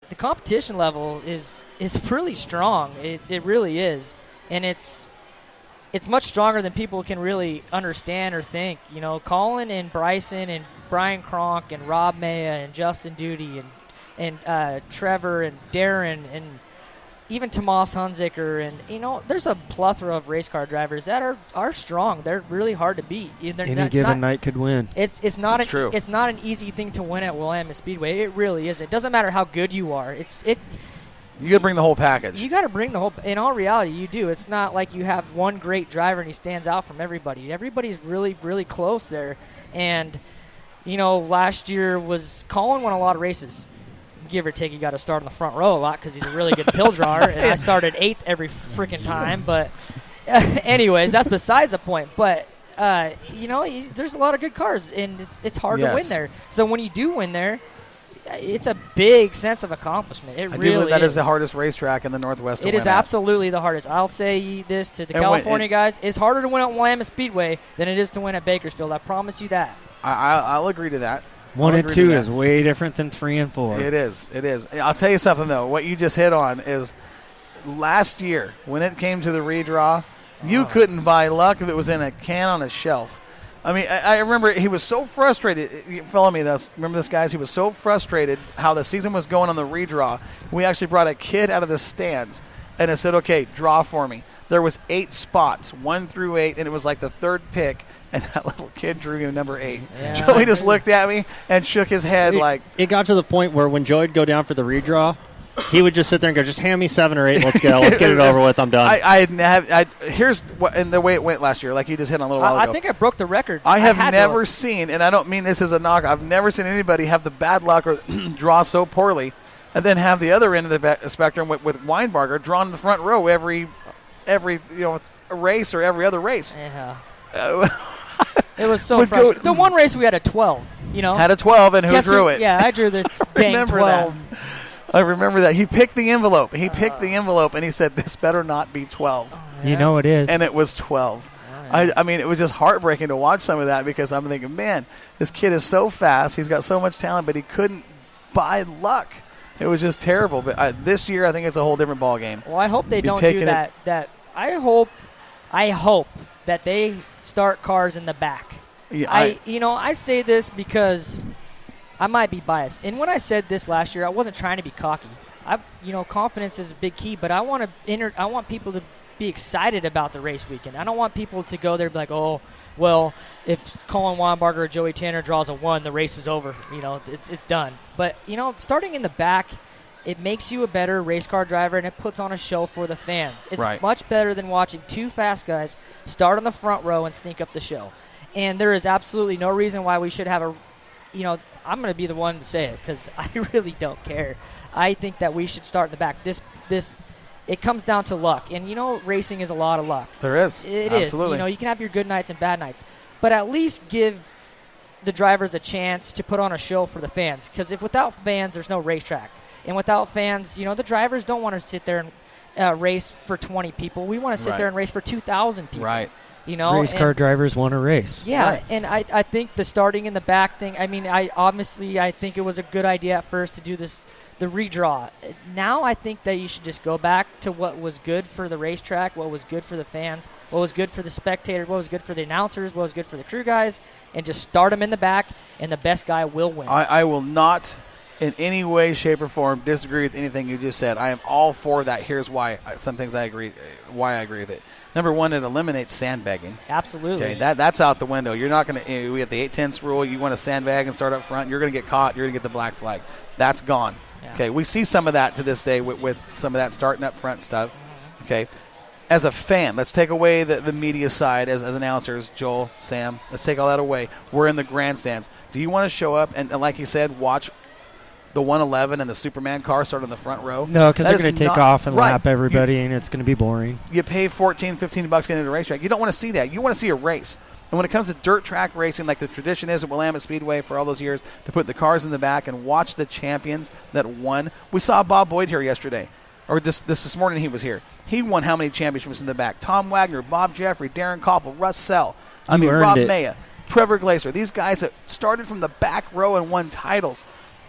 the competition level is really strong. It really is, and it's much stronger than people can really understand or think. You know, Colin and Bryson and Brian Kronk and Rob Maya and Justin Duty and Trevor and Darren and even Tomas Hunziker, and you know, there's a plethora of race car drivers that are strong. They're really hard to beat. Any given night could win. It's not an easy thing to win at Willamette Speedway. It really is. It doesn't matter how good you are. You got to bring the whole package. You got to bring the whole. In all reality, you do. It's not like you have one great driver and he stands out from everybody. Everybody's really, really close there. And you know, last year Colin won a lot of races. Give or take, he got to start in the front row a lot because he's a really good pill drawer, and I started 8th every freaking time. But anyways, that's besides the point. But you know, there's a lot of good cars, and it's hard to win there. So when you do win there, it's a big sense of accomplishment. It really is. That is the hardest racetrack in the Northwest to win. It is absolutely the hardest. I'll say this to the California guys: it's harder to win at Willamette Speedway than it is to win at Bakersfield. I promise you that. I'll agree to that. 1 and 2 is way different than 3 and 4. It is. I'll tell you something, though. What you just hit on is last year, when it came to the redraw, you couldn't buy luck if it was in a can on a shelf. I mean, I remember he was so frustrated. You follow me, remember this, guys? He was so frustrated how the season was going on the redraw. We actually brought a kid out of the stands, and it said, okay, draw for me. There was 8 spots, 1 through 8, and it was like the 3rd pick. And that little kid drew him number 8. Yeah, Joey just looked at me and shook his head It got to the point where when Joey would go down for the redraw, he would just sit there and go, just hand me 7 or 8. Let's go. Let's get it over with. I'm done. Here's what, and the way it went last year, like you just hit on a little while ago. I think I broke the record. I have never seen, and I don't mean this as a knock, I've never seen anybody have the bad luck or draw so poorly and then have the other end of the spectrum with Weinbarger drawn in the front row every race or every other race. Yeah. It was so frustrating. The one race we had a 12, you know. Had a 12, and who drew it? Yeah, I drew the dang 12. I remember that. He picked the envelope. And he said, this better not be 12. Oh, yeah. You know it is. And it was 12. Right. I mean, it was just heartbreaking to watch some of that because I'm thinking, man, this kid is so fast. He's got so much talent, but he couldn't buy luck. It was just terrible. But this year, I think it's a whole different ball game. Well, I hope they don't do that. I hope that they start cars in the back. Yeah, I say this because I might be biased. And when I said this last year, I wasn't trying to be cocky. Confidence is a big key, but I want people to be excited about the race weekend. I don't want people to go there and be like, oh, well, if Colin Weinbarger or Joey Tanner draws a 1, the race is over. You know, it's done. But, starting in the back, it makes you a better race car driver, and it puts on a show for the fans. It's much better than watching 2 fast guys start on the front row and sneak up the show. And there is absolutely no reason why we should have I'm going to be the one to say it because I really don't care. I think that we should start in the back. It comes down to luck. And, racing is a lot of luck. There is. It absolutely is. You can have your good nights and bad nights. But at least give the drivers a chance to put on a show for the fans. Because without fans, there's no racetrack. And without fans, the drivers don't want to sit there and race for 20 people. We want to sit there and race for 2,000 people. Right. Race car drivers want to race. Yeah, right. And I think the starting in the back thing, I mean, I think it was a good idea at first to do the redraw. Now I think that you should just go back to what was good for the racetrack, what was good for the fans, what was good for the spectators, what was good for the announcers, what was good for the crew guys, and just start them in the back, and the best guy will win. I will not in any way, shape, or form disagree with anything you just said. I am all for that. Here's why. Some things I agree with it. Number one, it eliminates sandbagging. Absolutely. Okay, that's out the window. You're not going to. We have the 8/10 rule. You want to sandbag and start up front, you're going to get caught. You're going to get the black flag. That's gone. Yeah. Okay, we see some of that to this day with some of that starting up front stuff. Okay, as a fan, let's take away the media side as announcers, Joel, Sam. Let's take all that away. We're in the grandstands. Do you want to show up and like you said, watch the 111 and the Superman car start on the front row? No, because they're going to take off and lap everybody, and it's going to be boring. You pay $14, $15 getting into a racetrack. You don't want to see that. You want to see a race. And when it comes to dirt track racing, like the tradition is at Willamette Speedway for all those years, to put the cars in the back and watch the champions that won. We saw Bob Boyd here yesterday, or this morning he was here. He won how many championships in the back? Tom Wagner, Bob Jeffrey, Darren Koppel, Russ Sell, Rob Maya, Trevor Glaser. These guys that started from the back row and won titles.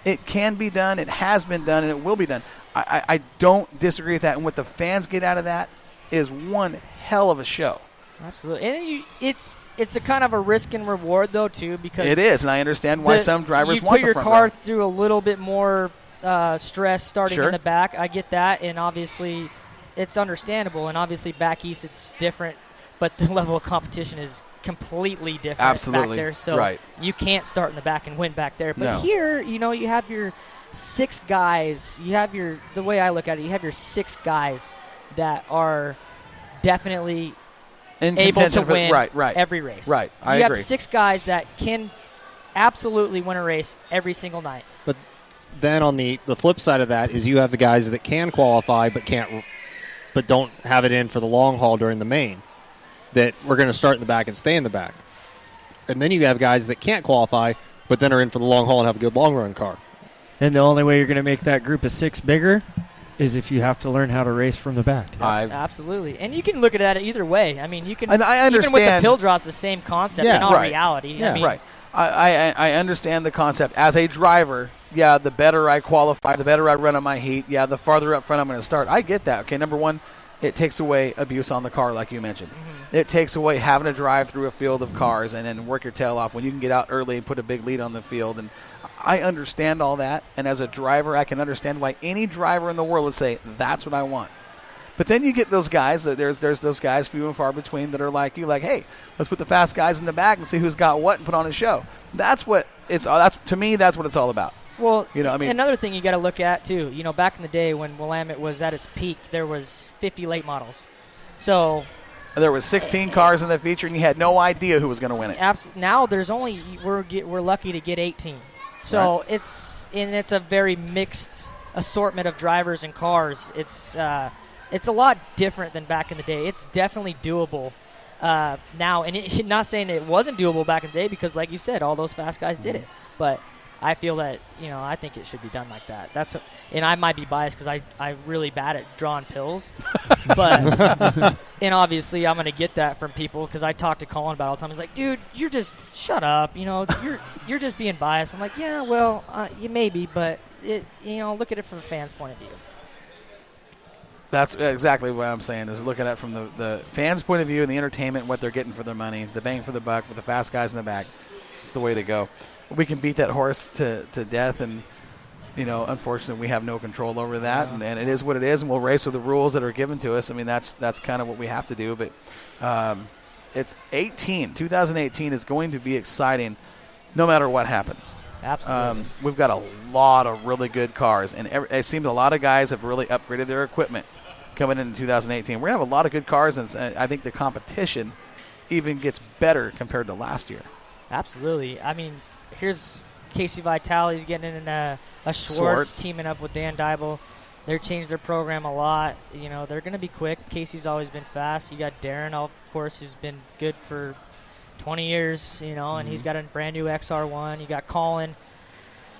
It can be done. It has been done, and it will be done. I don't disagree with that. And what the fans get out of that is one hell of a show. Absolutely. And it's a kind of a risk and reward, though, too, because it is, and I understand why some drivers want the front row. You put your car through a little bit more stress starting in the back. I get that, and obviously it's understandable. And obviously back east it's different, but the level of competition is completely different back there. So you can't start in the back and win back there. But here, you have your 6 guys. You have the way I look at it, you have your 6 guys that are definitely able to win every race. Right, I agree. You agree. have 6 guys that can absolutely win a race every single night. But then on the flip side of that is you have the guys that can qualify but don't have it in for the long haul during the main, that we're going to start in the back and stay in the back. And then you have guys that can't qualify but then are in for the long haul and have a good long run car. And the only way you're going to make that group of 6 bigger is if you have to learn how to race from the back. Absolutely. And you can look at it either way. I mean, you can. And I understand. Even with the pill draw, it's the same concept in all reality. Yeah, I understand the concept. As a driver, the better I qualify, the better I run on my heat, the farther up front I'm going to start. I get that. Okay, number one, it takes away abuse on the car, like you mentioned. Mm-hmm. It takes away having to drive through a field of cars and then work your tail off when you can get out early and put a big lead on the field. And I understand all that, and as a driver, I can understand why any driver in the world would say, that's what I want. But then you get those guys, there's those guys few and far between that are like you, like, hey, let's put the fast guys in the back and see who's got what and put on a show. That's what to me, that's what it's all about. Well, another thing you got to look at, too, back in the day when Willamette was at its peak, there was 50 late models. So there was 16 cars in the feature, and you had no idea who was going to win it. Now there's only we're lucky to get 18. So it's a very mixed assortment of drivers and cars. It's a lot different than back in the day. It's definitely doable now, and not saying it wasn't doable back in the day because, like you said, all those fast guys did it. But I feel that I think it should be done like that. And I might be biased because I'm really bad at drawing pills, but and obviously I'm going to get that from people because I talk to Colin about it all the time. He's like, dude, you're just shut up. You're just being biased. I'm like, yeah, well, you may be, but look at it from the fans' point of view. That's exactly what I'm saying, is looking at it from the fans' point of view and the entertainment, what they're getting for their money, the bang for the buck with the fast guys in the back. It's the way to go. We can beat that horse to death, and unfortunately we have no control over that, and it is what it is, and we'll race with the rules that are given to us. I mean, that's kind of what we have to do. But it's 2018 is going to be exciting no matter what happens. Absolutely. We've got a lot of really good cars, and it seems a lot of guys have really upgraded their equipment coming into 2018. We're going to have a lot of good cars, and I think the competition even gets better compared to last year. Absolutely. I mean, here's Casey Vitale's getting in a Schwartz teaming up with Dan Dybel. They've changed their program a lot. They're going to be quick. Casey's always been fast. You got Darren, of course, who's been good for 20 years, and he's got a brand new XR1. You got Colin,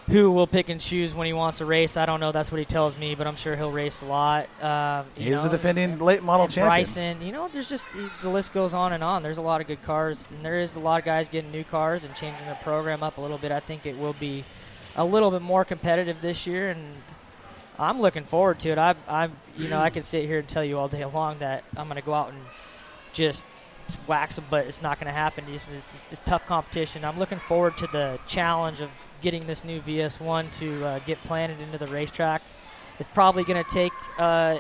who will pick and choose when he wants to race. I don't know. That's what he tells me, but I'm sure he'll race a lot. He's the defending late model champion. Bryson, there's just the list goes on and on. There's a lot of good cars, and there is a lot of guys getting new cars and changing the program up a little bit. I think it will be a little bit more competitive this year, and I'm looking forward to it. I could sit here and tell you all day long that I'm going to go out and just wax them, but it's not going to happen. It's tough competition. I'm looking forward to the challenge of getting this new VS1 to get planted into the racetrack. It's probably going to take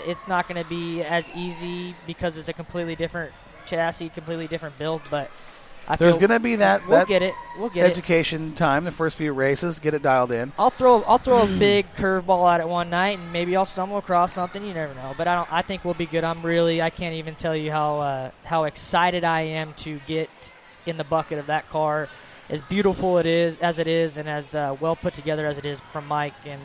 it's not going to be as easy because it's a completely different chassis, completely different build, but there's going to be we'll get it education time, the first few races, get it dialed in. I'll throw a big curveball at it one night, and maybe I'll stumble across something. You never know, but I think we'll be good. I can't even tell you how excited I am to get in the bucket of that car. As beautiful as it is, and as well put together as it is from Mike, and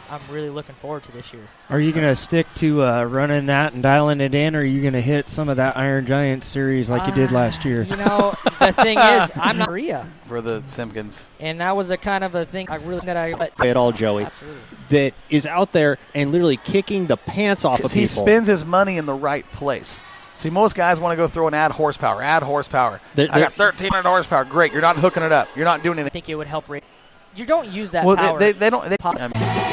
I'm really looking forward to this year. Are you going to stick to running that and dialing it in, or are you going to hit some of that Iron Giant series like you did last year? The thing is, I'm not Maria for the Simpkins, and that was a kind of a thing play it all, Joey. Absolutely. That is out there and literally kicking the pants off of people. He spends his money in the right place. See, most guys want to go through and add horsepower. I got 1,300 horsepower. Great, you're not hooking it up. You're not doing anything. I think it would help you don't use that well, power. they don't. I mean,